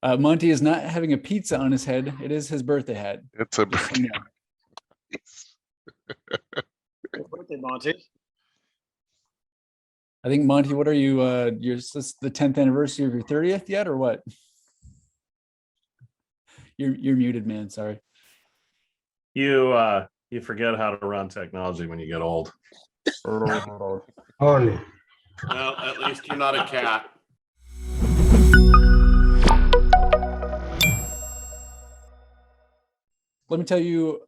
Monty is not having a pizza on his head. It is his birthday hat. It's a Just so birthday. you know. Happy birthday, Monty. I think Monty, what are you? Is this the 10th anniversary of your 30th yet, or what? You're muted, man. Sorry. You forget how to run technology when you get old. Only. Well, at least you're not a cat. Let me tell you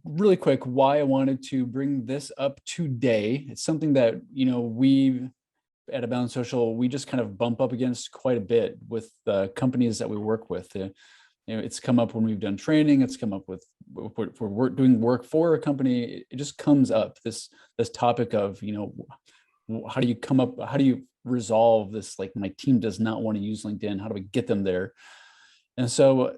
really quick why I wanted to bring this up today. It's something that, we at Abound Social, we just kind of bump up against quite a bit with the companies that we work with. It's come up when we've done training. It's come up with if we're doing work for a company. It just comes up, this topic of, how do you resolve this? Like, my team does not want to use LinkedIn. How do we get them there? And so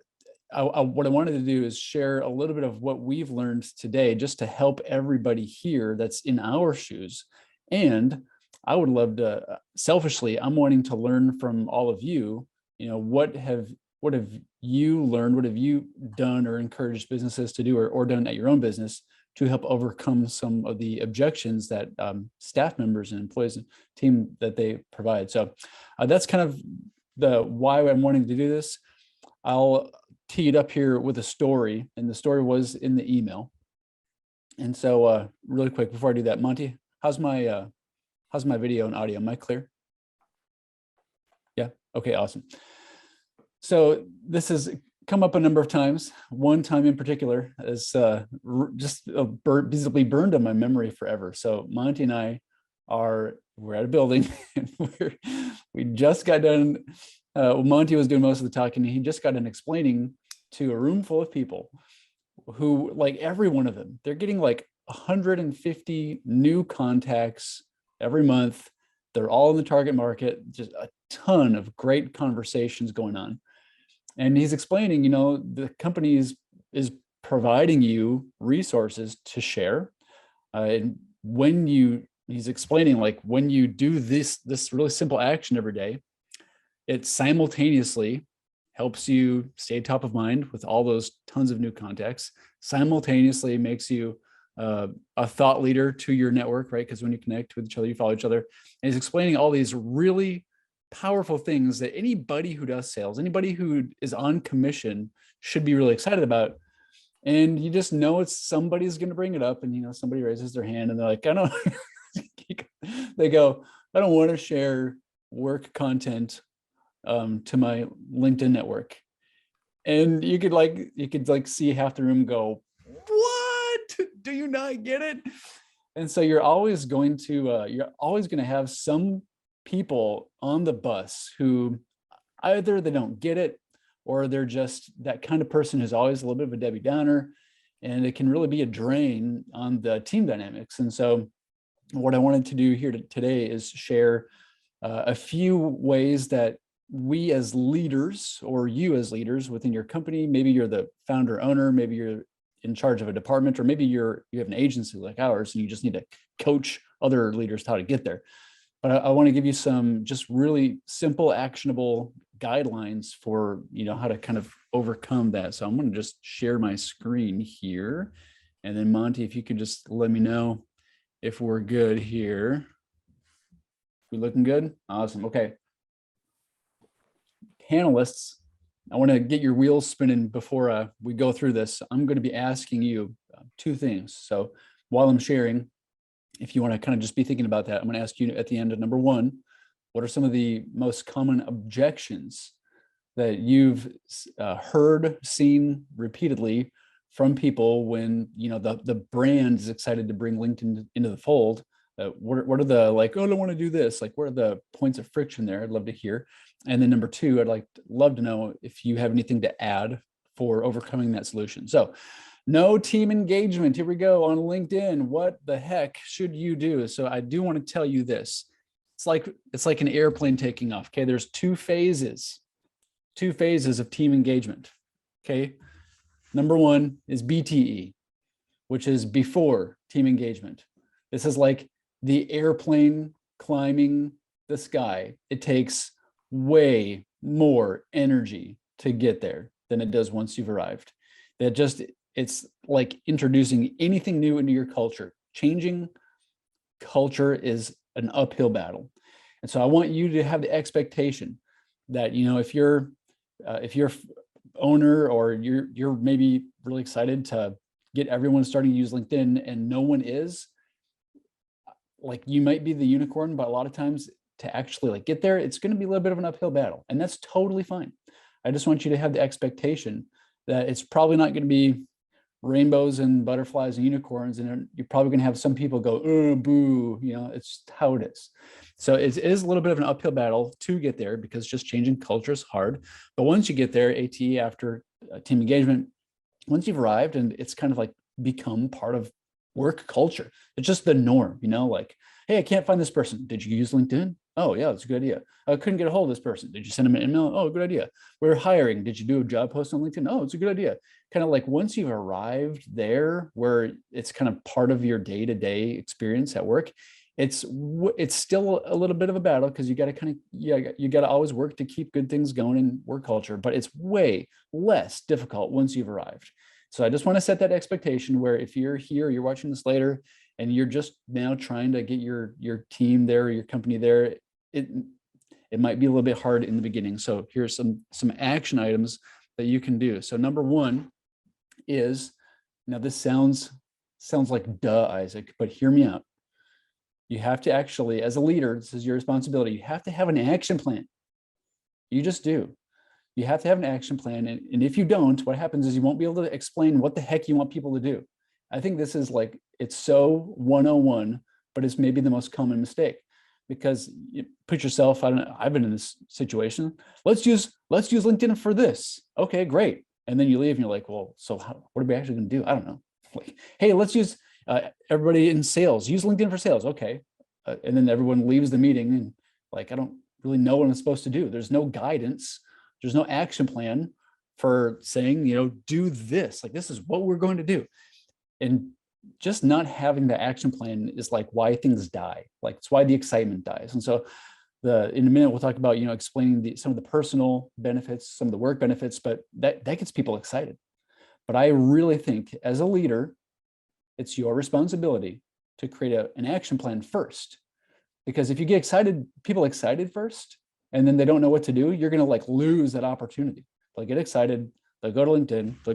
what I wanted to do is share a little bit of what we've learned today, just to help everybody here that's in our shoes. And I would love to, selfishly, I'm wanting to learn from all of you. What have you learned? What have you done or encouraged businesses to do, or done at your own business to help overcome some of the objections that staff members and employees and team that they provide? So that's kind of the why I'm wanting to do this. I'll tee it up here with a story, and the story was in the email. And so really quick before I do that, Monty, how's my video and audio? Am I clear? Yeah. Okay, awesome. So this has come up a number of times. One time in particular is just visibly burned on my memory forever. So Monty and I we're at a building and we just got done. Monty was doing most of the talking. He just got done explaining to a room full of people who, like, every one of them, they're getting like 150 new contacts every month. They're all in the target market, just a ton of great conversations going on. And he's explaining, the company is providing you resources to share. And he's explaining, like, when you do this really simple action every day, it simultaneously helps you stay top of mind with all those tons of new contacts, simultaneously makes you a thought leader to your network, right? Because when you connect with each other, you follow each other. And he's explaining all these really powerful things that anybody who does sales, anybody who is on commission should be really excited about. And you just know somebody's going to bring it up, and somebody raises their hand and they're like, they go, I don't want to share work content to my LinkedIn network. And you could see half the room go, what? Do you not get it? And so you're always going to have some people on the bus who either they don't get it, or they're just that kind of person who's always a little bit of a Debbie Downer, and it can really be a drain on the team dynamics. And so what I wanted to do here today is share a few ways that we as leaders, or you as leaders within your company, maybe you're the founder owner, maybe you're in charge of a department, or maybe you have an agency like ours and you just need to coach other leaders how to get there. But I want to give you some just really simple, actionable guidelines for, how to kind of overcome that. So I'm going to just share my screen here. And then Monty, if you could just let me know if we're good here. We looking good? Awesome. Okay. Panelists, I want to get your wheels spinning before we go through this. I'm going to be asking you two things. So while I'm sharing, if you want to kind of just be thinking about that, I'm going to ask you at the end of number one, what are some of the most common objections that you've heard, seen repeatedly from people when, the brand is excited to bring LinkedIn into the fold? What are the, like, oh, I don't want to do this. Like, what are the points of friction there? I'd love to hear. And then number two, love to know if you have anything to add for overcoming that solution. So no team engagement. Here we go on LinkedIn. What the heck should you do? So I do want to tell you this. It's like an airplane taking off. Okay. There's two phases of team engagement. Okay. Number one is BTE, which is before team engagement. This is like the airplane climbing the sky. It takes way more energy to get there than it does once you've arrived. That just, it's like introducing anything new into your culture. Changing culture is an uphill battle. And so I want you to have the expectation that, you know, if you're owner, or you're maybe really excited to get everyone starting to use LinkedIn and no one is, like, you might be the unicorn, but a lot of times to actually like get there, it's going to be a little bit of an uphill battle, and that's totally fine. I just want you to have the expectation that it's probably not going to be rainbows and butterflies and unicorns, and you're probably going to have some people go, oh, boo, you know, it's how it is. So it is a little bit of an uphill battle to get there, because just changing culture is hard. But once you get there, AT, after team engagement, once you've arrived and it's kind of like become part of work culture, it's just the norm, you know, like, hey, I can't find this person. Did you use LinkedIn? Oh yeah, that's a good idea. I couldn't get a hold of this person. Did you send them an email? Oh, good idea. We're hiring. Did you do a job post on LinkedIn? Oh, it's a good idea. Kind of like once you've arrived there, where it's kind of part of your day-to-day experience at work, it's still a little bit of a battle, because you got to kind of, you got to always work to keep good things going in work culture, but it's way less difficult once you've arrived. So I just want to set that expectation where if you're here, you're watching this later, and you're just now trying to get your team there, your company there, it might be a little bit hard in the beginning. So here's some action items that you can do. So number one is, now this sounds like duh, Isaac, but hear me out. You have to actually, as a leader, this is your responsibility, you have to have an action plan. You just do. You have to have an action plan. And if you don't, what happens is you won't be able to explain what the heck you want people to do. I think this is like, it's so 101, but it's maybe the most common mistake, because you put yourself, I don't know, I've been in this situation. Let's use LinkedIn for this. Okay, great. And then you leave and you're like, well, so what are we actually going to do? I don't know. Like, hey, let's use everybody in sales, use LinkedIn for sales. Okay. And then everyone leaves the meeting and like, I don't really know what I'm supposed to do. There's no guidance. There's no action plan for saying, you know, do this, like, this is what we're going to do. And just not having the action plan is like why things die. Like, it's why the excitement dies. And so in a minute, we'll talk about, you know, explaining some of the personal benefits, some of the work benefits, but that gets people excited. But I really think as a leader, it's your responsibility to create an action plan first. Because if you get people excited first, and then they don't know what to do, you're going to like lose that opportunity. They'll get excited. They'll go to LinkedIn. They'll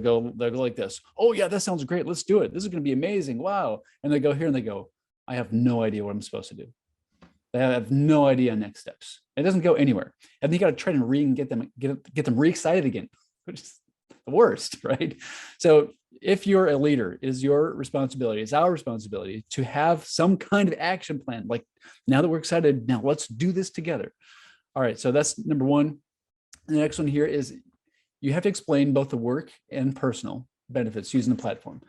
go like this. Oh yeah, that sounds great. Let's do it. This is going to be amazing. Wow. And they go here and they go, I have no idea what I'm supposed to do. They have no idea next steps. It doesn't go anywhere. And then you got to try and get them re-excited again, which is the worst, right? So if you're a leader, it is your responsibility, it's our responsibility to have some kind of action plan. Like, now that we're excited, now let's do this together. All right, so that's number one. The next one here is you have to explain both the work and personal benefits using the platform.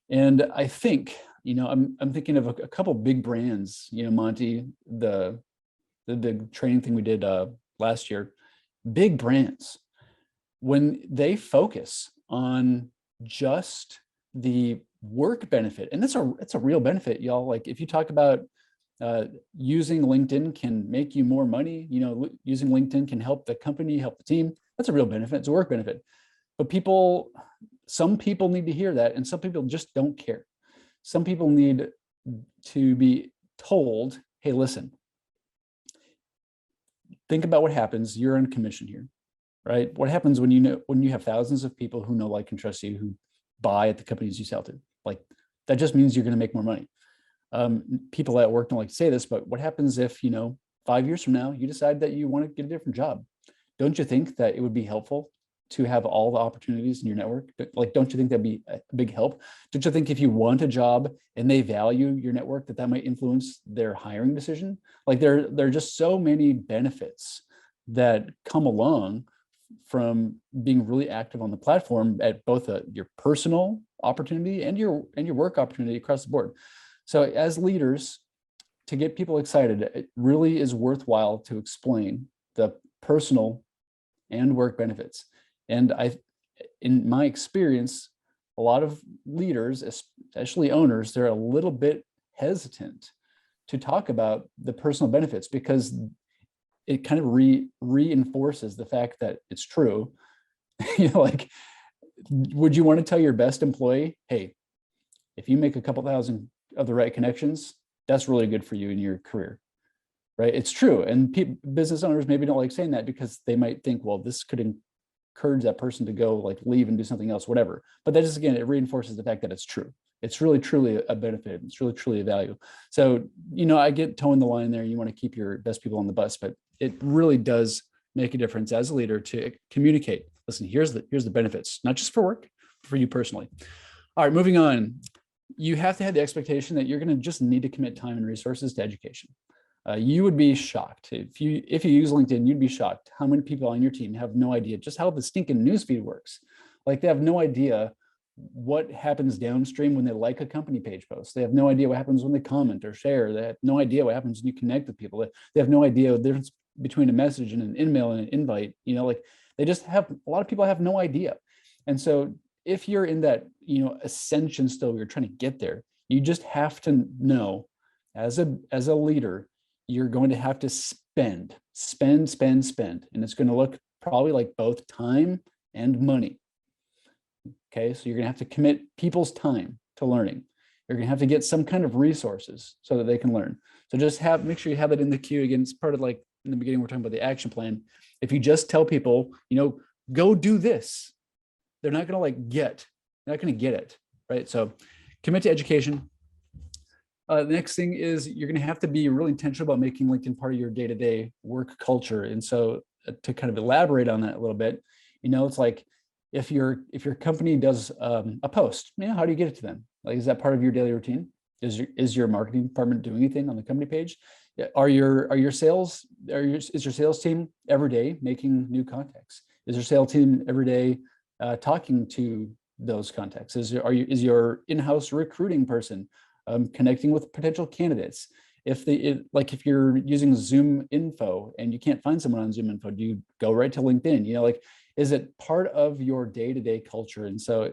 And I think, you know, I'm thinking of a couple big brands, you know, Monty, the big training thing we did last year, big brands, when they focus on just the work benefit, and it's a real benefit, y'all. Like, if you talk about using LinkedIn can make you more money, you know, using LinkedIn can help the company, help the team, that's a real benefit. It's a work benefit. But some people need to hear that, and some people just don't care. Some people need to be told, hey, listen, think about what happens. You're on commission here, right? What happens when you have thousands of people who know, like, and trust you, who buy at the companies you sell to? Like, that just means you're going to make more money. People at work don't like to say this, but what happens if, you know, 5 years from now, you decide that you want to get a different job? Don't you think that it would be helpful to have all the opportunities in your network? Like, don't you think that'd be a big help? Don't you think if you want a job and they value your network, that might influence their hiring decision? Like, there are just so many benefits that come along from being really active on the platform at both your personal opportunity and your work opportunity across the board. So as leaders, to get people excited, it really is worthwhile to explain the personal and work benefits. And in my experience, a lot of leaders, especially owners, they're a little bit hesitant to talk about the personal benefits, because it kind of reinforces the fact that it's true. Like, would you want to tell your best employee, hey, if you make a couple thousand of the right connections, that's really good for you in your career, right? It's true. And business owners maybe don't like saying that because they might think, well, this could encourage that person to go like leave and do something else, whatever. But that just, again, it reinforces the fact that it's true. It's really, truly a benefit. It's really, truly a value. So, I get towing the line there. You want to keep your best people on the bus, but it really does make a difference as a leader to communicate. Listen, here's the benefits, not just for work, for you personally. All right, moving on. You have to have the expectation that you're going to just need to commit time and resources to education. You would be shocked if you use LinkedIn. You'd be shocked how many people on your team have no idea just how the stinking newsfeed works. Like, they have no idea what happens downstream when they like a company page post. They have no idea what happens when they comment or share. They have no idea what happens when you connect with people. They have no idea the difference between a message and an email and an invite. Like, they just have, a lot of people have no idea. And so if you're in that, ascension still, you're trying to get there, you just have to know as a leader, you're going to have to spend. And it's going to look probably like both time and money. Okay, so you're going to have to commit people's time to learning. You're going to have to get some kind of resources so that they can learn. So just make sure you have it in the queue. Again, it's part of, like, in the beginning, we're talking about the action plan. If you just tell people, go do this, they're not going to get it, right? So commit to education. The next thing is you're going to have to be really intentional about making LinkedIn part of your day-to-day work culture. And so to kind of elaborate on that a little bit, it's like, if your company does a post, how do you get it to them? Like, is that part of your daily routine? Is your marketing department doing anything on the company page? Is your sales team every day making new contacts? Is your sales team every day talking to those contacts? Is your in-house recruiting person connecting with potential candidates? If you're using Zoom Info and you can't find someone on Zoom Info, do you go right to LinkedIn? Is it part of your day-to-day culture? And so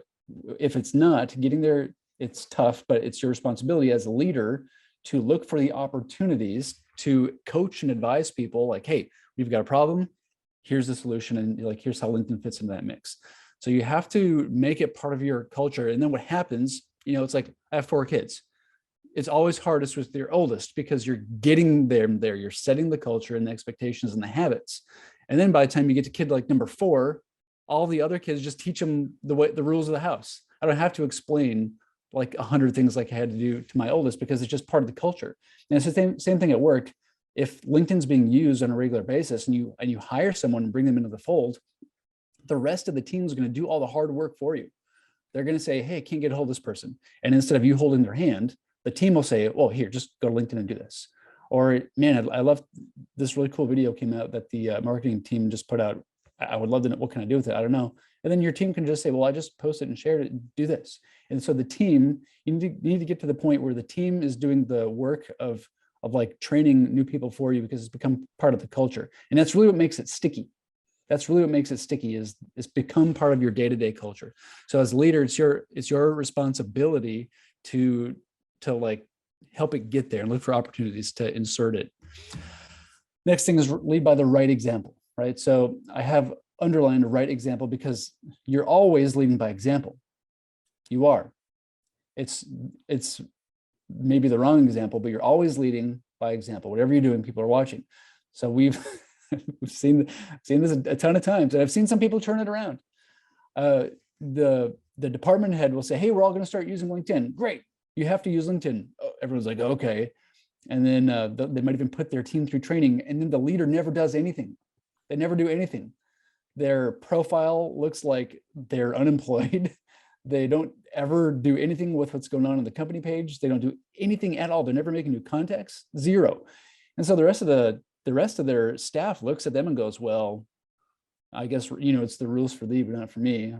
if it's not, getting there, it's tough, but it's your responsibility as a leader to look for the opportunities to coach and advise people, like, hey, we've got a problem, here's the solution, and like, here's how LinkedIn fits into that mix. So you have to make it part of your culture. And then what happens, it's like, I have 4 kids. It's always hardest with your oldest because you're getting them there. You're setting the culture and the expectations and the habits. And then by the time you get to kid like number 4, all the other kids just teach them the rules of the house. I don't have to explain like 100 things like I had to do to my oldest because it's just part of the culture. And it's the same thing at work. If LinkedIn's being used on a regular basis and you hire someone and bring them into the fold, the rest of the team is going to do all the hard work for you. They're going to say, hey, I can't get a hold of this person. And instead of you holding their hand, the team will say, well, here, just go to LinkedIn and do this. Or, man, I love this really cool video came out that the marketing team just put out. I would love to know, what can I do with it? I don't know. And then your team can just say, well, I just posted and shared it and do this. And so the team, you need to get to the point where the team is doing the work of like training new people for you, because it's become part of the culture. And that's really what makes it sticky. That's really what makes it sticky, is it's become part of your day-to-day culture. So as a leader, it's your responsibility to like help it get there and look for opportunities to insert it. Next thing is lead by the right example, right? So I have underlined a right example because you're always leading by example. You are. It's maybe the wrong example, but you're always leading by example. Whatever you're doing, people are watching. So we've seen this a ton of times, and I've seen some people turn it around. The department head will say, hey, we're all going to start using LinkedIn. Great. You have to use LinkedIn. Oh, everyone's like, okay. And then they might even put their team through training, and then the leader never does anything. They never do anything. Their profile looks like they're unemployed. They don't ever do anything with what's going on the company page. They don't do anything at all. They're never making new contacts, zero. And so the rest of their staff looks at them and goes, well, I guess, it's the rules for thee, but not for me.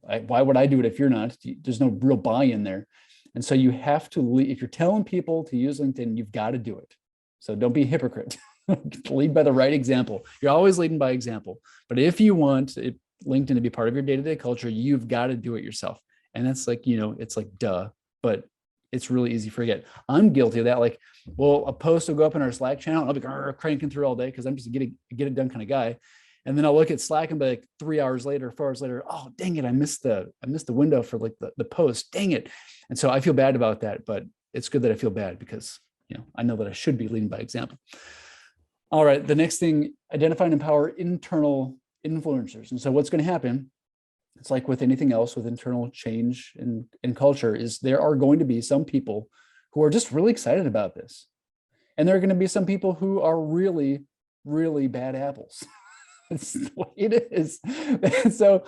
Why would I do it if you're not? There's no real buy-in there. And so you have to lead. If you're telling people to use LinkedIn, you've got to do it. So don't be a hypocrite. Lead by the right example. You're always leading by example. But if you want LinkedIn to be part of your day-to-day culture, you've got to do it yourself. And that's like, it's like, duh, but it's really easy to forget. I'm guilty of that. Like, well, a post will go up in our Slack channel, and I'll be cranking through all day because I'm just a get it done kind of guy. And then I'll look at Slack and be like 3 hours later, 4 hours later, oh dang it, I missed the window for like the post. Dang it. And so I feel bad about that, but it's good that I feel bad because I know that I should be leading by example. All right, the next thing, identify and empower internal influencers. And so what's going to happen, it's like with anything else with internal change in culture, is there are going to be some people who are just really excited about this. And there are going to be some people who are really, really bad apples. It's the way it is. And so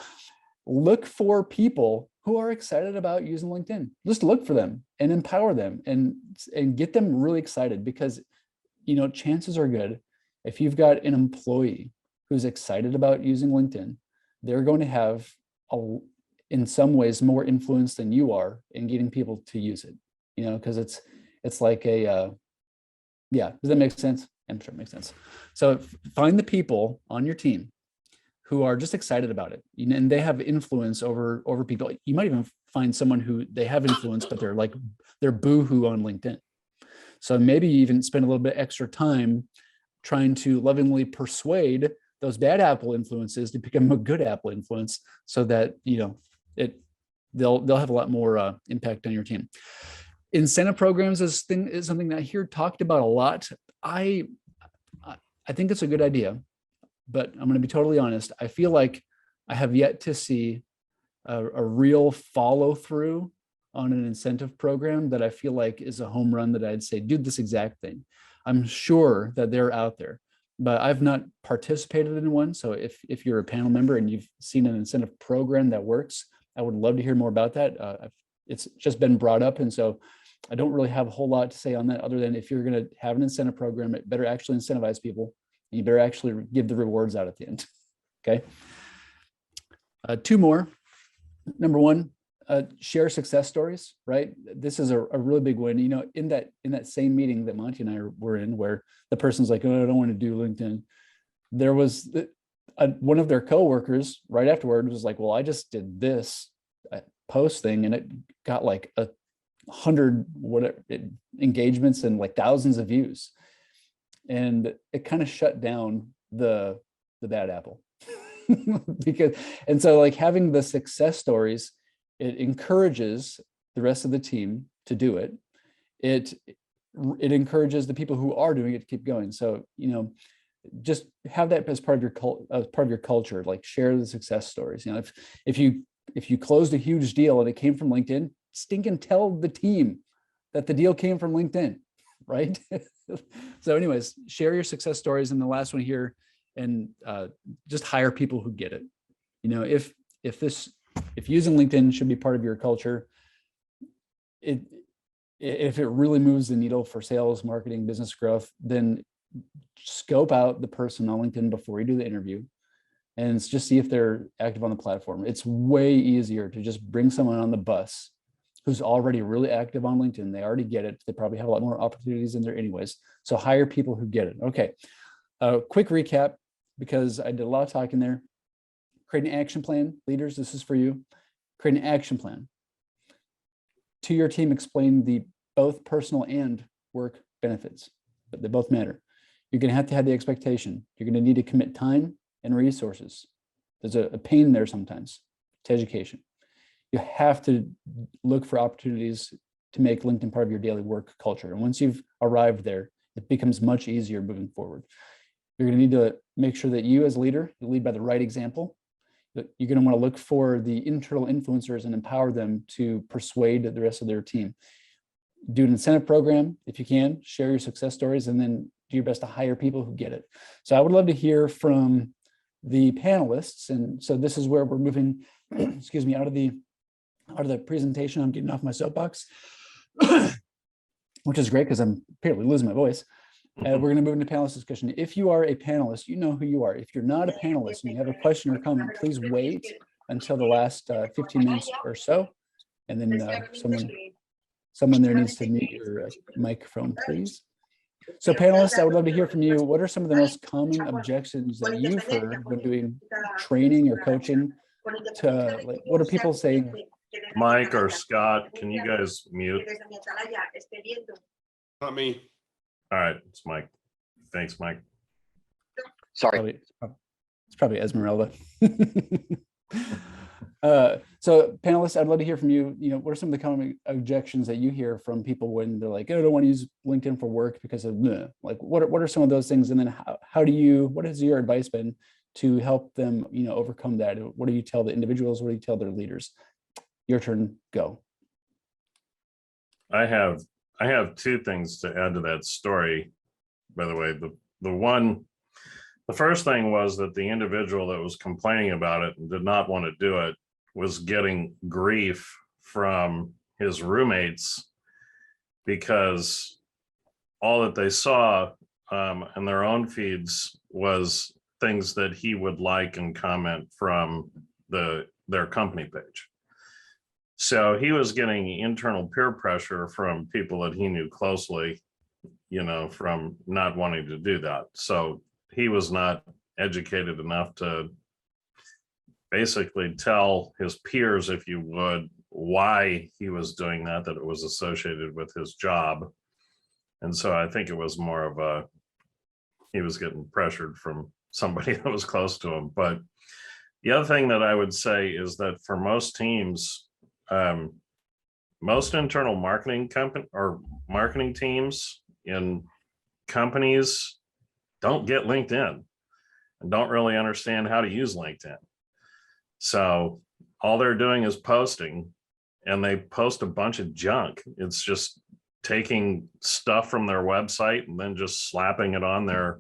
look for people who are excited about using LinkedIn. Just look for them and empower them and get them really excited, because chances are good, if you've got an employee who's excited about using LinkedIn, they're going to have in some ways more influence than you are in getting people to use it, because it's like a yeah, does that make sense? I'm sure it makes sense. So find the people on your team who are just excited about it, and they have influence over people. You might even find someone who they have influence, but they're boohoo on LinkedIn. So maybe you even spend a little bit extra time trying to lovingly persuade those bad apple influences to become a good apple influence, so that they'll have a lot more impact on your team. Incentive programs is something that I hear talked about a lot. I think it's a good idea, but I'm going to be totally honest. I feel like I have yet to see a real follow through on an incentive program that I feel like is a home run that I'd say, do this exact thing. I'm sure that they're out there, but I've not participated in one. So if you're a panel member and you've seen an incentive program that works, I would love to hear more about that. It's just been brought up, and so I don't really have a whole lot to say on that, other than if you're going to have an incentive program, it better actually incentivize people. And you better actually give the rewards out at the end. Okay. 2 more. Number 1, share success stories, right? This is a really big one. In that same meeting that Monty and I were in, where the person's like, oh, I don't want to do LinkedIn. There was one of their coworkers right afterward was like, well, I just did this post thing and it got like 100 engagements and like thousands of views, and it kind of shut down the bad apple. And so like having the success stories, it encourages the rest of the team to do it. It encourages the people who are doing it to keep going. So just have that as part of your culture. Like, share the success stories. If you closed a huge deal and it came from LinkedIn, stinking tell the team that the deal came from LinkedIn, right? So anyways, share your success stories. And the last one here, and just hire people who get it. If using LinkedIn should be part of your culture, if it really moves the needle for sales, marketing, business growth, then scope out the person on LinkedIn before you do the interview and just see if they're active on the platform. It's way easier to just bring someone on the bus who's already really active on LinkedIn. They already get it. They probably have a lot more opportunities in there anyways. So hire people who get it. Okay. Quick recap, because I did a lot of talking there. Create an action plan. Leaders, this is for you. Create an action plan. To your team, explain the both personal and work benefits, but they both matter. You're going to have the expectation. You're going to need to commit time and resources. There's a pain there sometimes to education. You have to look for opportunities to make LinkedIn part of your daily work culture. And once you've arrived there, it becomes much easier moving forward. You're going to need to make sure that you as a leader, you lead by the right example. You're going to want to look for the internal influencers and empower them to persuade the rest of their team. Do an incentive program if you can, share your success stories, and then do your best to hire people who get it. So I would love to hear from the panelists. And so this is where we're moving, excuse me, out of the presentation. I'm getting off my soapbox, which is great because I'm apparently losing my voice. We're going to move into panelist discussion. If you are a panelist, you know who you are. If you're not a panelist and you have a question or comment, please wait until the last 15 minutes or so. And then someone there needs to mute your microphone, please. So panelists, I would love to hear from you. What are some of the most common objections that you've heard when doing training or coaching? What are people saying Mike or Scott, can you guys mute? Not me. All right, it's Mike. Thanks, Mike. Sorry. It's probably Esmeralda. So panelists, I'd love to hear from you. You know, what are some of the common objections that you hear from people when they're like, oh, I don't want to use LinkedIn for work because of like, what are some of those things? And then what has your advice been to help them, you know, overcome that? What do you tell the individuals? What do you tell their leaders? Your turn, go. I have two things to add to that story. By the way, the first thing was that the individual that was complaining about it and did not want to do it was getting grief from his roommates because all that they saw in their own feeds was things that he would like and comment from their company page. So he was getting internal peer pressure from people that he knew closely, you know, from not wanting to do that. So he was not educated enough to basically tell his peers, if you would, why he was doing that it was associated with his job. And so I think it was more of he was getting pressured from somebody that was close to him. But the other thing that I would say is that for most teams, most internal marketing marketing teams in companies don't get LinkedIn and don't really understand how to use LinkedIn. So all they're doing is posting, and they post a bunch of junk. It's just taking stuff from their website and then just slapping it on their,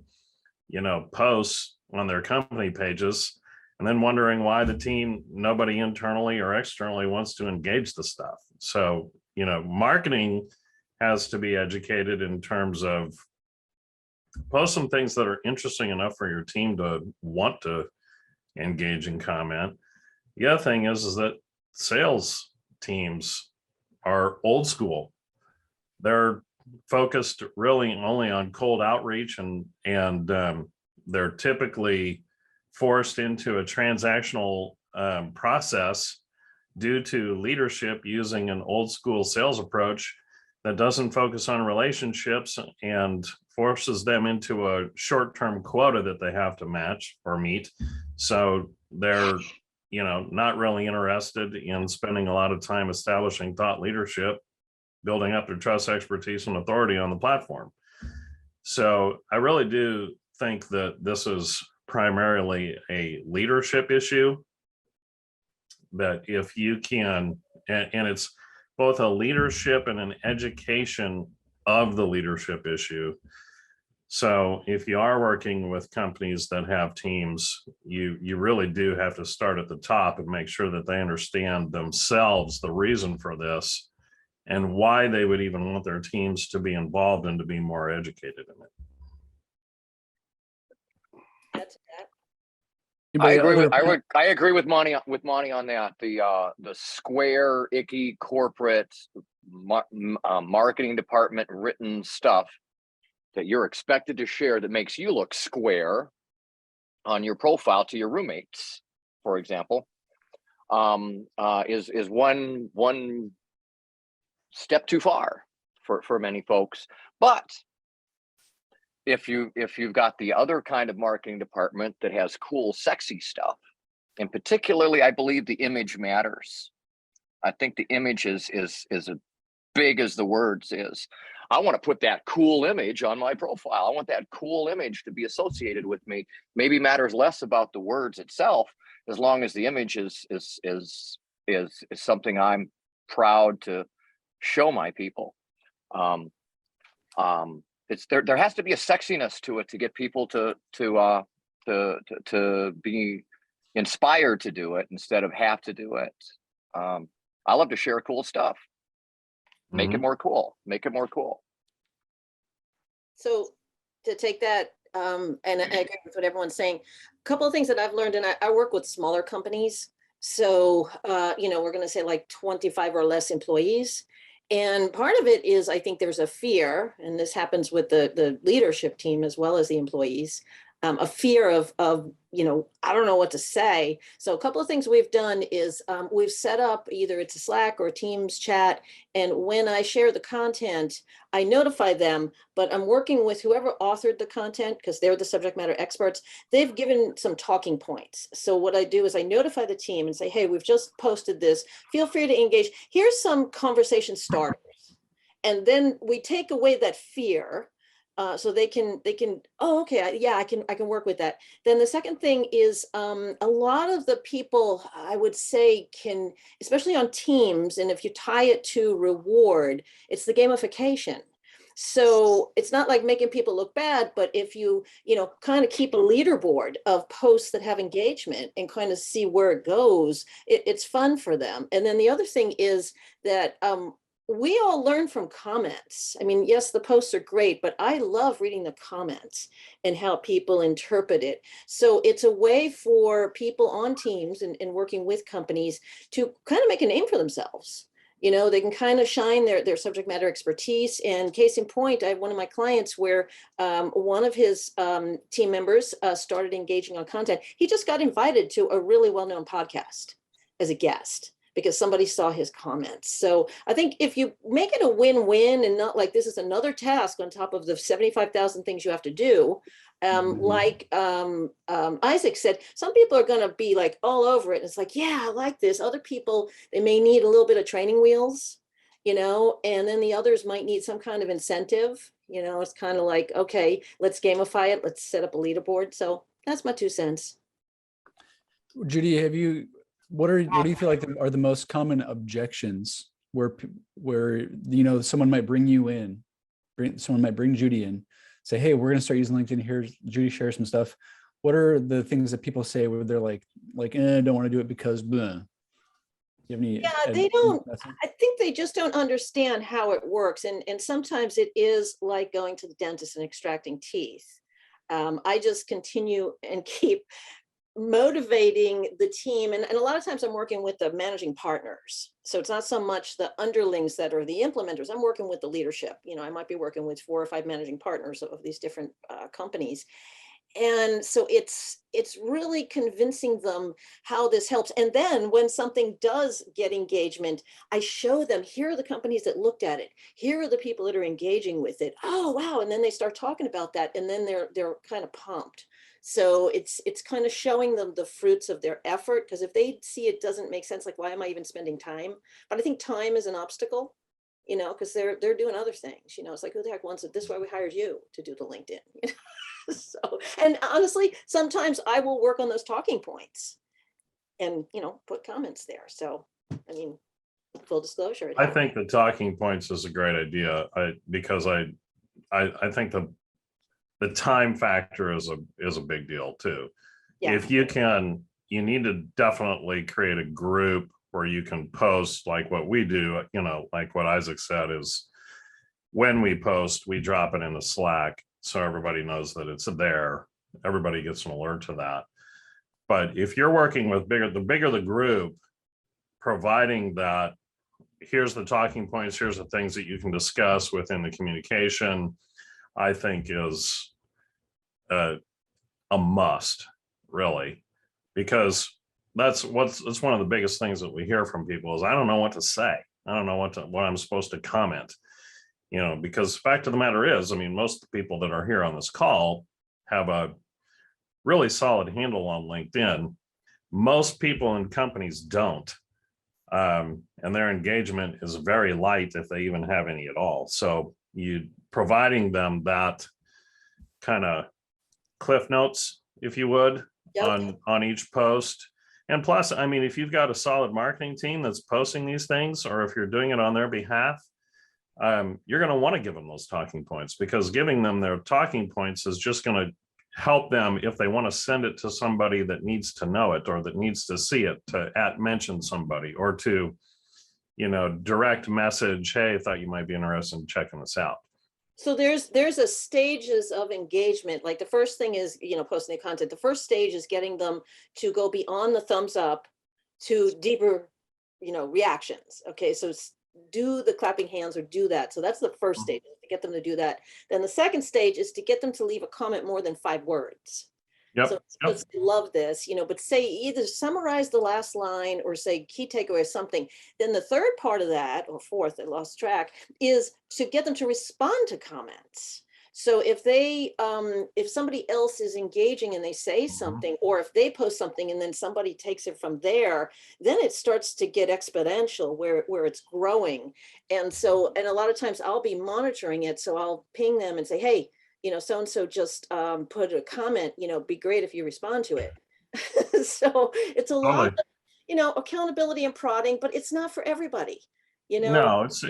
you know, posts on their company pages, and then wondering why nobody internally or externally wants to engage the stuff. So, you know, marketing has to be educated in terms of post some things that are interesting enough for your team to want to engage and comment. The other thing is that sales teams are old school. They're focused really only on cold outreach, and they're typically forced into a transactional process due to leadership using an old school sales approach that doesn't focus on relationships and forces them into a short-term quota that they have to match or meet. So they're, you know, not really interested in spending a lot of time establishing thought leadership, building up their trust, expertise, and authority on the platform. So I really do think that this is primarily a leadership issue, that if you can, and it's both a leadership and an education of the leadership issue. So if you are working with companies that have teams, you really do have to start at the top and make sure that they understand themselves the reason for this and why they would even want their teams to be involved and to be more educated in it. I agree with Monty on that. The square, icky corporate marketing department written stuff that you're expected to share that makes you look square on your profile to your roommates, for example, is one step too far for many folks. But if you've got the other kind of marketing department that has cool, sexy stuff, and particularly, I believe the image matters. I think the image is as big as the words is. I want to put that cool image on my profile. I want that cool image to be associated with me. Maybe matters less about the words itself, as long as the image is something I'm proud to show my people. It's there has to be a sexiness to it to get people to be inspired to do it instead of have to do it. I love to share cool stuff. Make it more cool. Make it more cool. So to take that, and I agree with what everyone's saying, a couple of things that I've learned, and I work with smaller companies. So, you know, we're going to say like 25 or less employees. And part of it is, I think there's a fear, and this happens with the leadership team as well as the employees, a fear of, I don't know what to say. So a couple of things we've done is we've set up either it's a Slack or a Teams chat. And when I share the content, I notify them, but I'm working with whoever authored the content because they're the subject matter experts. They've given some talking points. So what I do is I notify the team and say, hey, we've just posted this. Feel free to engage. Here's some conversation starters. And then we take away that fear. So they can, oh, okay, yeah, I can work with that. Then the second thing is a lot of the people I would say can, especially on Teams, and if you tie it to reward, it's the gamification. So it's not like making people look bad, but if you kind of keep a leaderboard of posts that have engagement and kind of see where it goes, it's fun for them. And then the other thing is that we all learn from comments. I mean, yes, the posts are great, but I love reading the comments and how people interpret it. So it's a way for people on teams and working with companies to kind of make a name for themselves. They can kind of shine their subject matter expertise. And case in point, I have one of my clients where one of his team members started engaging on content. He just got invited to a really well-known podcast as a guest, because somebody saw his comments. So I think if you make it a win-win and not like this is another task on top of the 75,000 things you have to do, like Isaac said, some people are going to be like all over it. And it's like, yeah, I like this. Other people, they may need a little bit of training wheels, and then the others might need some kind of incentive. It's kind of like, okay, let's gamify it. Let's set up a leaderboard. So that's my 2 cents. Judy, what do you feel like are the most common objections where someone might bring you in, someone might bring Judy in, say, hey, we're going to start using LinkedIn. Here's Judy, share some stuff. What are the things that people say where they're like, don't want to do it because blah? You have any? Yeah, they don't. I think they just don't understand how it works, and sometimes it is like going to the dentist and extracting teeth. I just continue and keep motivating the team. And a lot of times I'm working with the managing partners. So it's not so much the underlings that are the implementers. I'm working with the leadership. I might be working with 4 or 5 managing partners of these different companies. And so it's really convincing them how this helps. And then when something does get engagement, I show them, here are the companies that looked at it. Here are the people that are engaging with it. Oh, wow. And then they start talking about that. And then they're kind of pumped. So it's kind of showing them the fruits of their effort, because if they see it doesn't make sense, like, why am I even spending time? But I think time is an obstacle, because they're doing other things. It's like, who the heck wants it? This is why we hired you to do the LinkedIn. So, and honestly, sometimes I will work on those talking points and, put comments there. So, I mean, full disclosure. I think the talking points is a great idea. Because I think the time factor is a big deal too. Yeah. If you need to definitely create a group where you can post like what we do, like what Isaac said is when we post, we drop it in the Slack so everybody knows that it's there. Everybody gets an alert to that. But if you're working with the bigger the group, providing that here's the talking points, here's the things that you can discuss within the communication, I think is a must, really, because that's one of the biggest things that we hear from people is, I don't know what to say. I don't know what I'm supposed to comment, because the fact of the matter is, I mean, most of the people that are here on this call have a really solid handle on LinkedIn. Most people in companies don't. And their engagement is very light if they even have any at all. So you providing them that kind of cliff notes, if you would, Yep. on each post. And plus, I mean, if you've got a solid marketing team that's posting these things, or if you're doing it on their behalf, you're going to want to give them those talking points, because giving them their talking points is just going to help them if they want to send it to somebody that needs to know it or that needs to see it, to mention somebody, or to, direct message, hey, I thought you might be interested in checking this out. So there's a stages of engagement. Like the first thing is, posting the content. The first stage is getting them to go beyond the thumbs up to deeper, reactions. Okay, so do the clapping hands or do that. So that's the first stage of get them to do that. Then the second stage is to get them to leave a comment more than 5 words. Yep. So let's love this, but say either summarize the last line or say key takeaway or something. Then the third part of that, or fourth, I lost track, is to get them to respond to comments. So if they, if somebody else is engaging and they say something, or if they post something and then somebody takes it from there, then it starts to get exponential where it's growing. And so, and a lot of times I'll be monitoring it. So I'll ping them and say, hey, so-and-so just put a comment, be great if you respond to it. So it's a lot of, accountability and prodding, but it's not for everybody. No, it's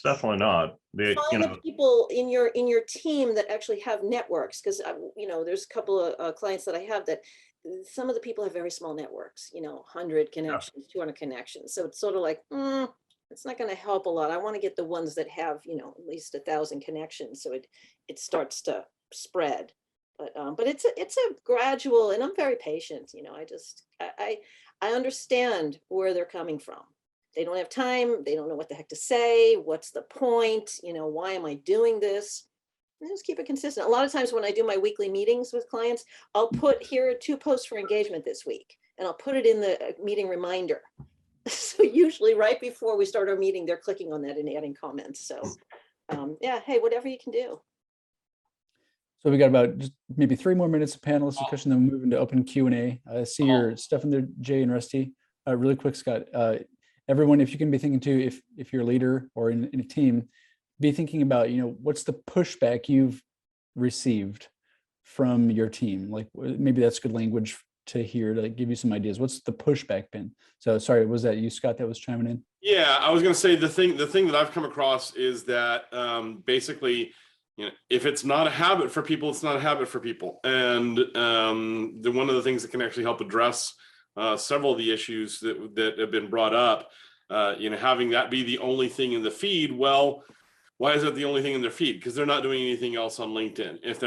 definitely not. Find the people in your team that actually have networks, because there's a couple of clients that I have that some of the people have very small networks, 100 connections, 200 connections. So it's sort of like, it's not going to help a lot. I want to get the ones that have, at least 1,000 connections, so it starts to spread. But it's a gradual, and I'm very patient. I understand where they're coming from. They don't have time. They don't know what the heck to say. What's the point? Why am I doing this? And just keep it consistent. A lot of times when I do my weekly meetings with clients, I'll put, here are 2 posts for engagement this week, and I'll put it in the meeting reminder. So usually right before we start our meeting, they're clicking on that and adding comments. So yeah, hey, whatever you can do. So we got about just maybe 3 more minutes of panelist discussion, then we'll move into open Q&A. I see your stuff in there, Jay and Rusty. Really quick, Scott. Everyone, if you can be thinking too, if you're a leader or in a team, be thinking about, what's the pushback you've received from your team? Like maybe that's good language to hear to give you some ideas. What's the pushback been? So sorry, was that you, Scott, that was chiming in? Yeah, I was going to say the thing that I've come across is that basically, if it's not a habit for people, it's not a habit for people. And one of the things that can actually help address several of the issues that have been brought up, having that be the only thing in the feed. Well, why is it the only thing in their feed? Because they're not doing anything else on LinkedIn. If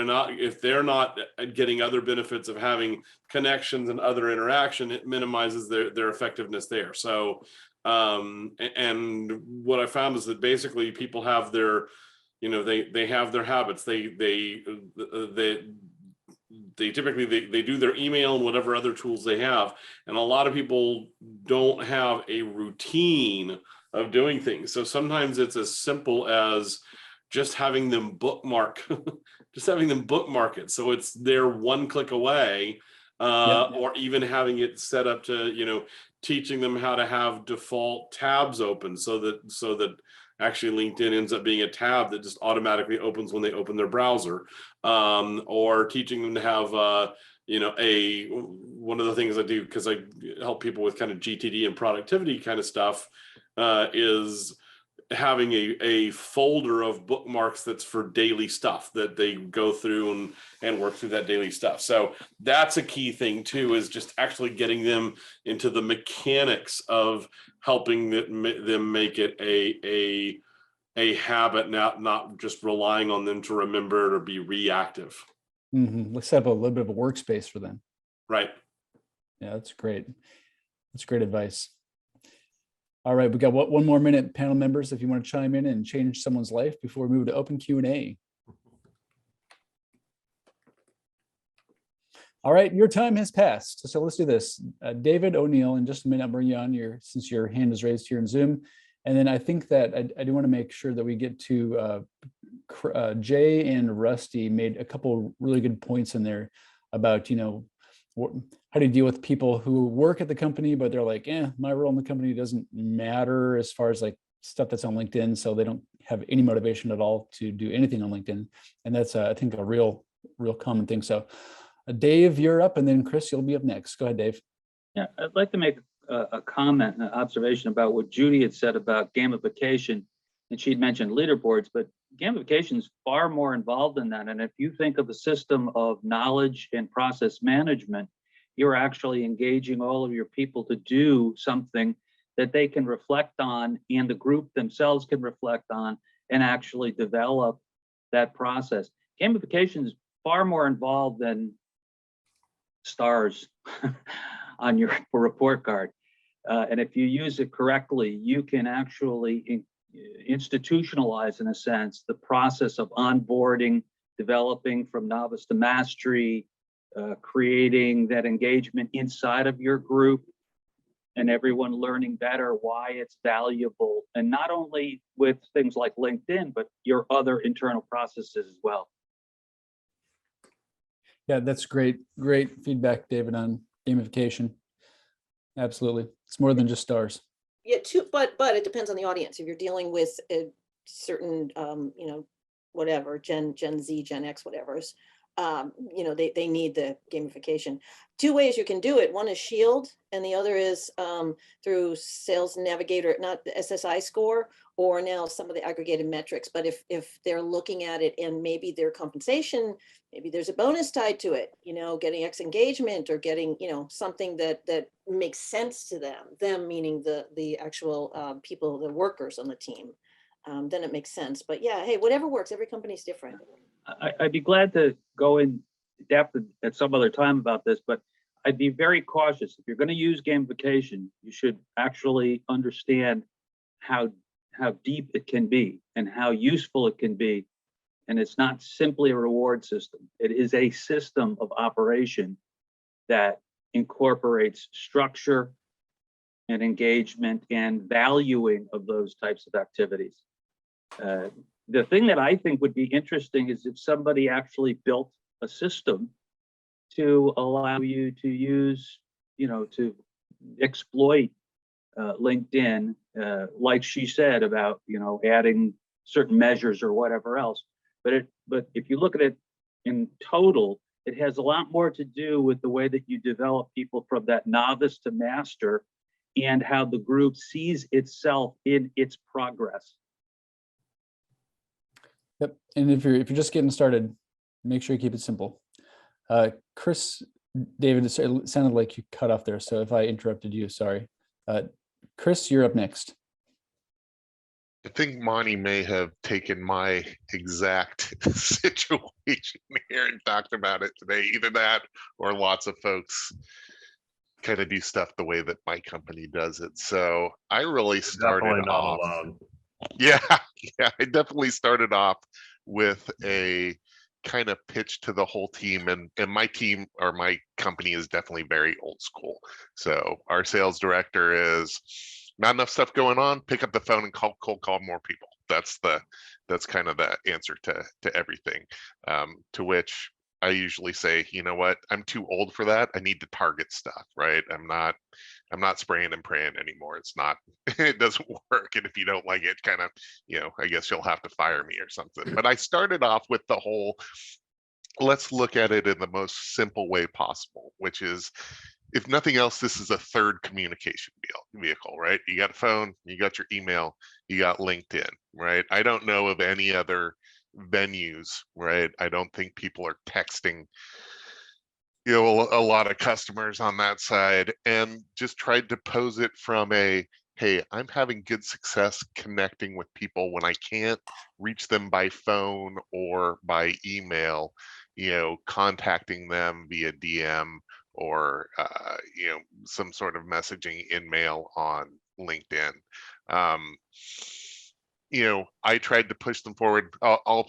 they're not getting other benefits of having connections and other interaction, it minimizes their effectiveness there. So, and what I found is that basically people have their, they have their habits. They typically they do their email and whatever other tools they have, and a lot of people don't have a routine of doing things. So sometimes it's as simple as just having them bookmark it, so it's there one click away, or even having it set up to teaching them how to have default tabs open so that actually LinkedIn ends up being a tab that just automatically opens when they open their browser, or teaching them to have one of the things I do, because I help people with kind of GTD and productivity kind of stuff, is having a folder of bookmarks that's for daily stuff that they go through and work through that daily stuff. So that's a key thing too, is just actually getting them into the mechanics of helping them make it a habit, not just relying on them to remember it or be reactive. Let's set up a little bit of a workspace for them. Right. Yeah, that's great. That's great advice. All right, we got 1 more minute, panel members, if you want to chime in and change someone's life before we move to open Q&A. All right, your time has passed. So let's do this. David O'Neill, in just a minute, I'll bring you on since your hand is raised here in Zoom. And then I think that I do want to make sure that we get to Jay and Rusty made a couple really good points in there about, how do you deal with people who work at the company, but they're like, my role in the company doesn't matter as far as like stuff that's on LinkedIn. So they don't have any motivation at all to do anything on LinkedIn. And that's, I think, a real common thing. So Dave, you're up, and then Chris, you'll be up next. Go ahead, Dave. Yeah, I'd like to make a comment and an observation about what Judy had said about gamification. And she'd mentioned leaderboards, but gamification is far more involved in that. And if you think of a system of knowledge and process management, you're actually engaging all of your people to do something that they can reflect on, and the group themselves can reflect on and actually develop that process. Gamification is far more involved than stars on your report card. And if you use it correctly, you can actually institutionalize, in a sense, the process of onboarding, developing from novice to mastery, creating that engagement inside of your group, and everyone learning better why it's valuable, and not only with things like LinkedIn, but your other internal processes as well. Yeah, that's great feedback, David, on gamification. Absolutely, it's more than just stars. Yeah, but it depends on the audience. If you're dealing with a certain, you know, whatever, Gen Z, Gen X, whatever's, you know, they need the gamification. Two ways you can do it. One is Shield, and the other is through Sales Navigator, not the SSI score, or now some of the aggregated metrics. But if they're looking at it and maybe their compensation, maybe there's a bonus tied to it, you know, getting X engagement or getting, you know, something that makes sense to them meaning the actual people, the workers on the team, then it makes sense. But yeah, hey, whatever works. Every company's different. I'd be glad to go in depth at some other time about this, but I'd be very cautious. If you're going to use gamification, you should actually understand how deep it can be and how useful it can be. And it's not simply a reward system. It is a system of operation that incorporates structure and engagement and valuing of those types of activities. The thing that I think would be interesting is if somebody actually built a system to allow you to use, you know, to exploit LinkedIn, like she said about, you know, adding certain measures or whatever else. But if you look at it in total, it has a lot more to do with the way that you develop people from that novice to master, and how the group sees itself in its progress. Yep. And if you're just getting started, make sure you keep it simple. Chris, David, it sounded like you cut off there. So if I interrupted you, sorry. Chris, you're up next. I think Monty may have taken my exact situation here and talked about it today. Either that or lots of folks kind of do stuff the way that my company does it. So I really started Definitely not off. alone. Yeah, I definitely started off with a kind of pitch to the whole team, and my team or my company is definitely very old school. So our sales director is not enough stuff going on, pick up the phone and cold call more people. That's kind of the answer to everything. To which I usually say, you know what, I'm too old for that. I need to target stuff, right? I'm not spraying and praying anymore. It's not, it doesn't work. And if you don't like it, kind of, you know, I guess you'll have to fire me or something. But I started off with the whole, let's look at it in the most simple way possible, which is, if nothing else, this is a third communication vehicle, right? You got a phone, you got your email, you got LinkedIn, right? I don't know of any other venues, right? I don't think people are texting, you know, a lot of customers on that side, and just tried to pose it from a, hey, I'm having good success connecting with people when I can't reach them by phone or by email, you know, contacting them via DM or, you know, some sort of messaging in mail on LinkedIn. You know, I tried to push them forward. I'll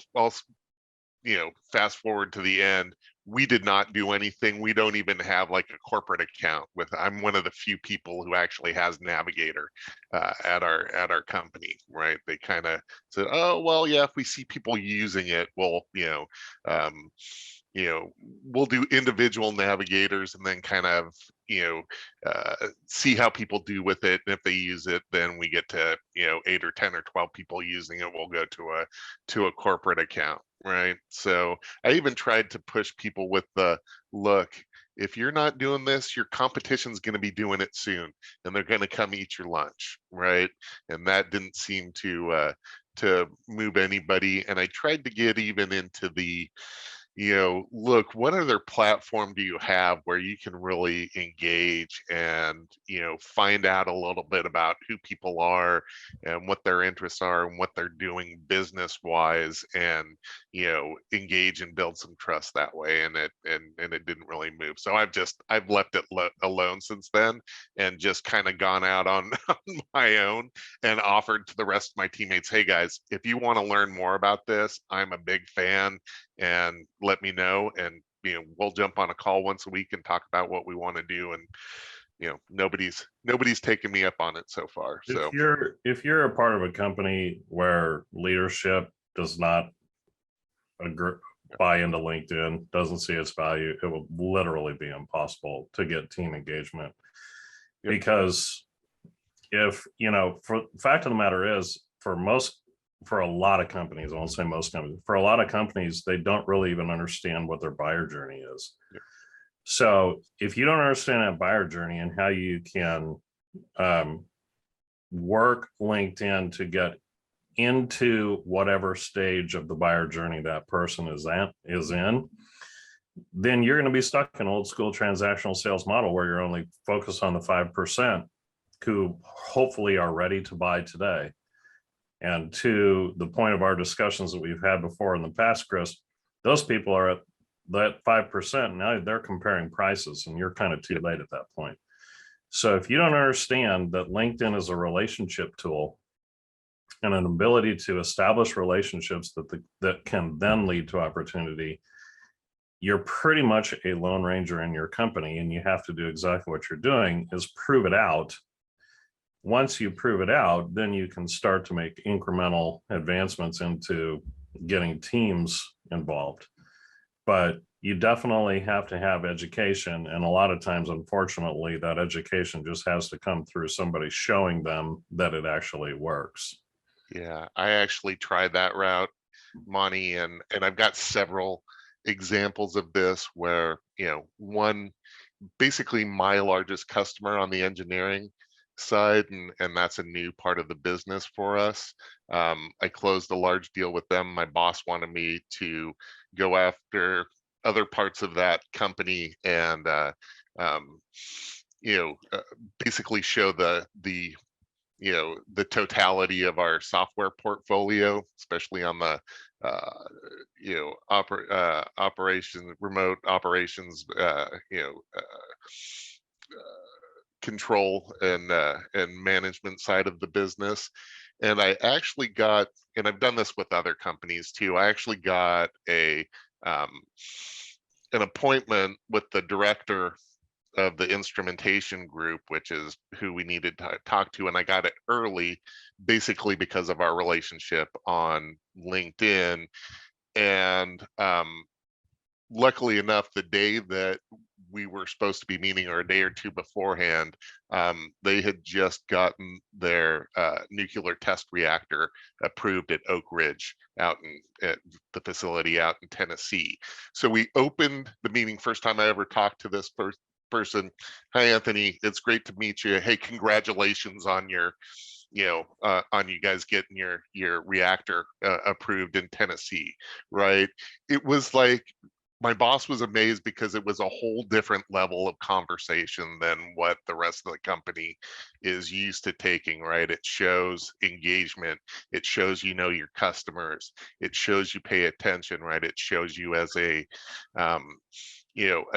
you know, fast forward to the end. We did not do anything. We don't even have like a corporate account with, I'm one of the few people who actually has Navigator at our company, right? They kind of said, oh, well, yeah, if we see people using it, we'll, you know, we'll do individual navigators and then kind of, you know, see how people do with it. And if they use it, then we get to, you know, 8 or 10 or 12 people using it, we'll go to a corporate account, right? So I even tried to push people with the, look, if you're not doing this, your competition's going to be doing it soon, and they're going to come eat your lunch, right? And that didn't seem to move anybody. And I tried to get even into the, look, what other platform do you have where you can really engage and, find out a little bit about who people are and what their interests are and what they're doing business wise, and, engage and build some trust that way. And it didn't really move. So I've left it alone since then, and just kind of gone out on, on my own and offered to the rest of my teammates, hey guys, if you want to learn more about this, I'm a big fan, and let me know, and we'll jump on a call once a week and talk about what we want to do. And nobody's taken me up on it so far. So if you're a part of a company where leadership does not buy into LinkedIn, doesn't see its value, it will literally be impossible to get team engagement. Yep. Because if for the fact of the matter is, for a lot of companies, I won't say most companies, for a lot of companies, they don't really even understand what their buyer journey is. Yeah. So if you don't understand that buyer journey and how you can work LinkedIn to get into whatever stage of the buyer journey that person is in, then you're going to be stuck in old school transactional sales model where you're only focused on the 5% who hopefully are ready to buy today. And to the point of our discussions that we've had before in the past, Chris, those people are at that 5%. Now they're comparing prices, and you're kind of too late at that point. So if you don't understand that LinkedIn is a relationship tool and an ability to establish relationships that can then lead to opportunity, you're pretty much a lone ranger in your company, and you have to do exactly what you're doing, is prove it out. Once you prove it out, then you can start to make incremental advancements into getting teams involved. But you definitely have to have education. And a lot of times, unfortunately, that education just has to come through somebody showing them that it actually works. yeah, I actually tried that route, Monty, and I've got several examples of this where, one, basically my largest customer on the engineering side, and that's a new part of the business for us. I closed a large deal with them. My boss wanted me to go after other parts of that company and basically show the totality of our software portfolio, especially on the remote operations, control and management side of the business. And I actually got, and I've done this with other companies too, I actually got an appointment with the director of the instrumentation group, which is who we needed to talk to. And I got it early, basically because of our relationship on LinkedIn. And luckily enough, the day that we were supposed to be meeting, or a day or two beforehand, they had just gotten their nuclear test reactor approved at Oak Ridge, out at the facility out in Tennessee. So we opened the meeting, first time I ever talked to this person. Hi, Anthony, it's great to meet you. Hey, congratulations on your on you guys getting your reactor approved in Tennessee, right? It was like, my boss was amazed because it was a whole different level of conversation than what the rest of the company is used to taking, right? It shows engagement. It shows your customers. It shows you pay attention, right? It shows you as a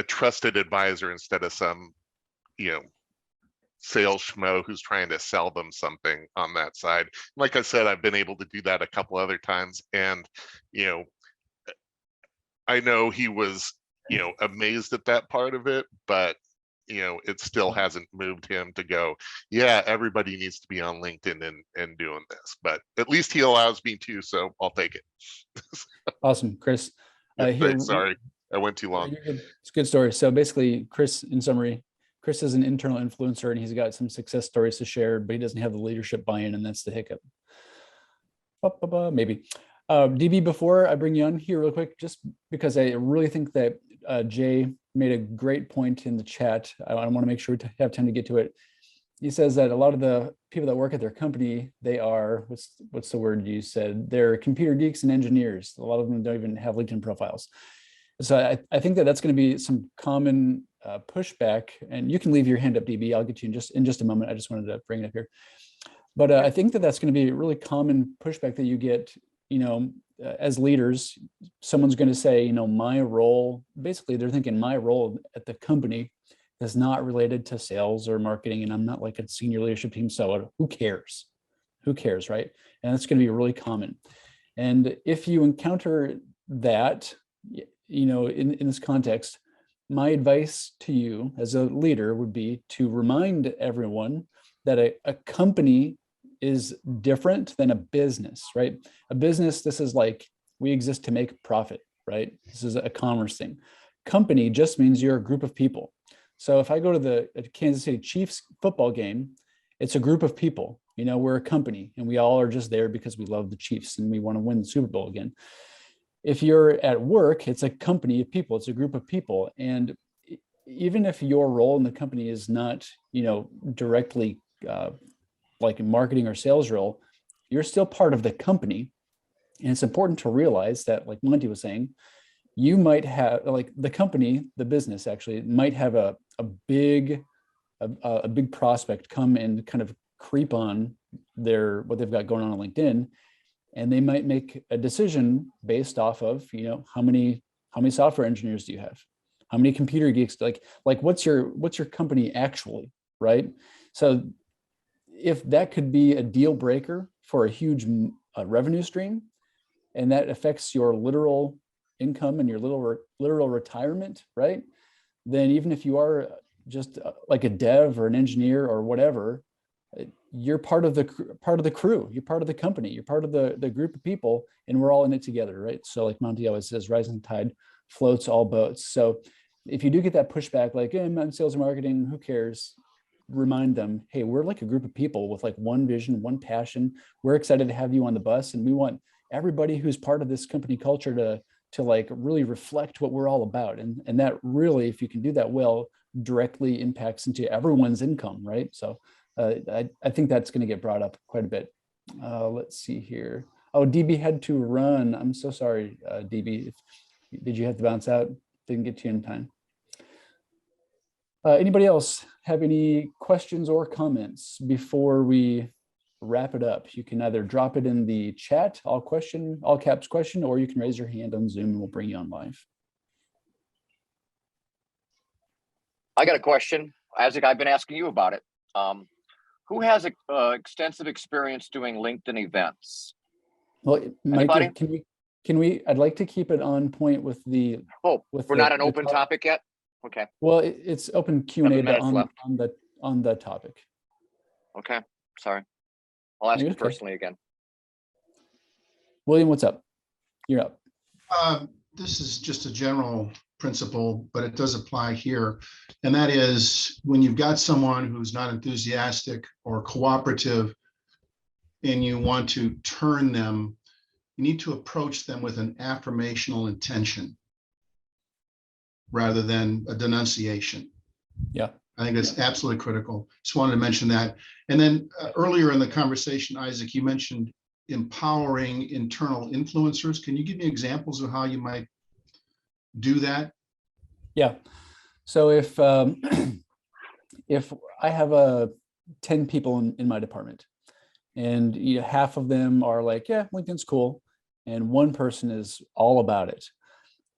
trusted advisor instead of some sales schmo who's trying to sell them something on that side. Like I said, I've been able to do that a couple other times, and I know he was amazed at that part of it, but it still hasn't moved him to go, yeah, everybody needs to be on LinkedIn and doing this. But at least he allows me to, so I'll take it. Awesome, Chris. Sorry, I went too long. It's a good story. So basically, Chris, in summary, Chris is an internal influencer, and he's got some success stories to share, but he doesn't have the leadership buy-in, and that's the hiccup. Maybe. DB, before I bring you on here real quick, just because I really think that Jay made a great point in the chat. I want to make sure to have time to get to it. He says that a lot of the people that work at their company, they are, what's the word you said? They're computer geeks and engineers. A lot of them don't even have LinkedIn profiles. So I think that that's going to be some common pushback, and you can leave your hand up, DB. I'll get you in just a moment. I just wanted to bring it up here. But I think that that's going to be a really common pushback that you get, as leaders. Someone's going to say, my role, basically they're thinking my role at the company is not related to sales or marketing, and I'm not like a senior leadership team, so who cares? Who cares, right? And that's going to be really common. And if you encounter that, in this context, my advice to you as a leader would be to remind everyone that a company is different than a business, right? A business, this is like, we exist to make profit, right? This is a commerce thing. Company just means you're a group of people. So if I go to the Kansas City Chiefs football game, it's a group of people, we're a company, and we all are just there because we love the Chiefs and we want to win the Super Bowl again. If you're at work, it's a company of people, it's a group of people. And even if your role in the company is not, directly like a marketing or sales role, you're still part of the company. And it's important to realize that, like Monty was saying, you might have, like, the company, the business actually might have a big prospect come and kind of creep on what they've got going on LinkedIn. And they might make a decision based off of, how many software engineers do you have? How many computer geeks? Like what's your company actually, right? So if that could be a deal breaker for a huge revenue stream, and that affects your literal income and your literal retirement, right? Then even if you are just like a dev or an engineer or whatever, you're part of the crew, you're part of the company, you're part of the group of people, and we're all in it together, right? So like Monty always says, rising tide floats all boats. So if you do get that pushback, like, I'm in sales and marketing, who cares? Remind them, hey, we're like a group of people with like one vision, one passion. We're excited to have you on the bus, and we want everybody who's part of this company culture to like really reflect what we're all about. And that really, if you can do that well, directly impacts into everyone's income, right? So I think that's going to get brought up quite a bit. Let's see here. Oh, DB had to run. I'm so sorry, DB. Did you have to bounce out? Didn't get to you in time. Anybody else have any questions or comments before we wrap it up? You can either drop it in the chat, all caps question, or you can raise your hand on Zoom and we'll bring you on live. I got a question. Isaac, I've been asking you about it. Who has extensive experience doing LinkedIn events? Well, Mike, Anybody? can we? I'd like to keep it on point with the. Oh, with we're not an open topic yet. Okay. Well, it's open Q&A 7 minutes left. on the topic. Okay. Sorry. I'll ask You're you okay. personally again. William, what's up? You're up. This is just a general principle, but it does apply here. And that is, when you've got someone who's not enthusiastic or cooperative and you want to turn them, you need to approach them with an affirmational intention rather than a denunciation. Yeah. I think that's absolutely critical. Just wanted to mention that. And then earlier in the conversation, Isaac, you mentioned empowering internal influencers. Can you give me examples of how you might do that? Yeah. So if if I have 10 people in my department, and half of them are like, yeah, LinkedIn's cool, and one person is all about it,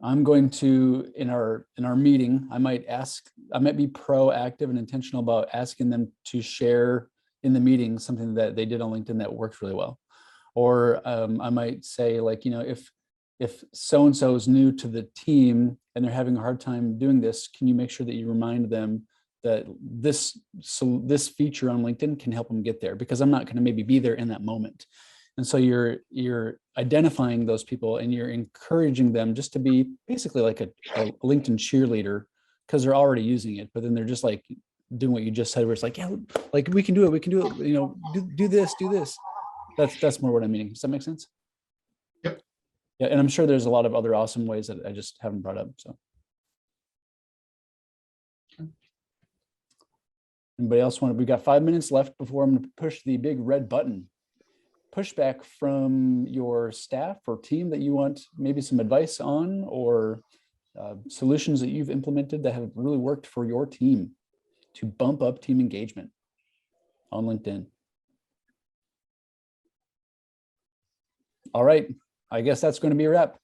I'm going to, in our meeting, I might be proactive and intentional about asking them to share in the meeting something that they did on LinkedIn that worked really well. Or I might say, like, if so-and-so is new to the team and they're having a hard time doing this, can you make sure that you remind them that this feature on LinkedIn can help them get there, because I'm not going to maybe be there in that moment. And so you're identifying those people and you're encouraging them just to be basically like a LinkedIn cheerleader, because they're already using it, but then they're just like doing what you just said, where it's like, yeah, like we can do it, do this. That's more what I'm meaning. Does that make sense? Yep. Yeah, and I'm sure there's a lot of other awesome ways that I just haven't brought up. So, anybody else want to? We got 5 minutes left before I'm going to push the big red button. Pushback from your staff or team that you want maybe some advice on, or solutions that you've implemented that have really worked for your team to bump up team engagement on LinkedIn. All right, I guess that's going to be a wrap.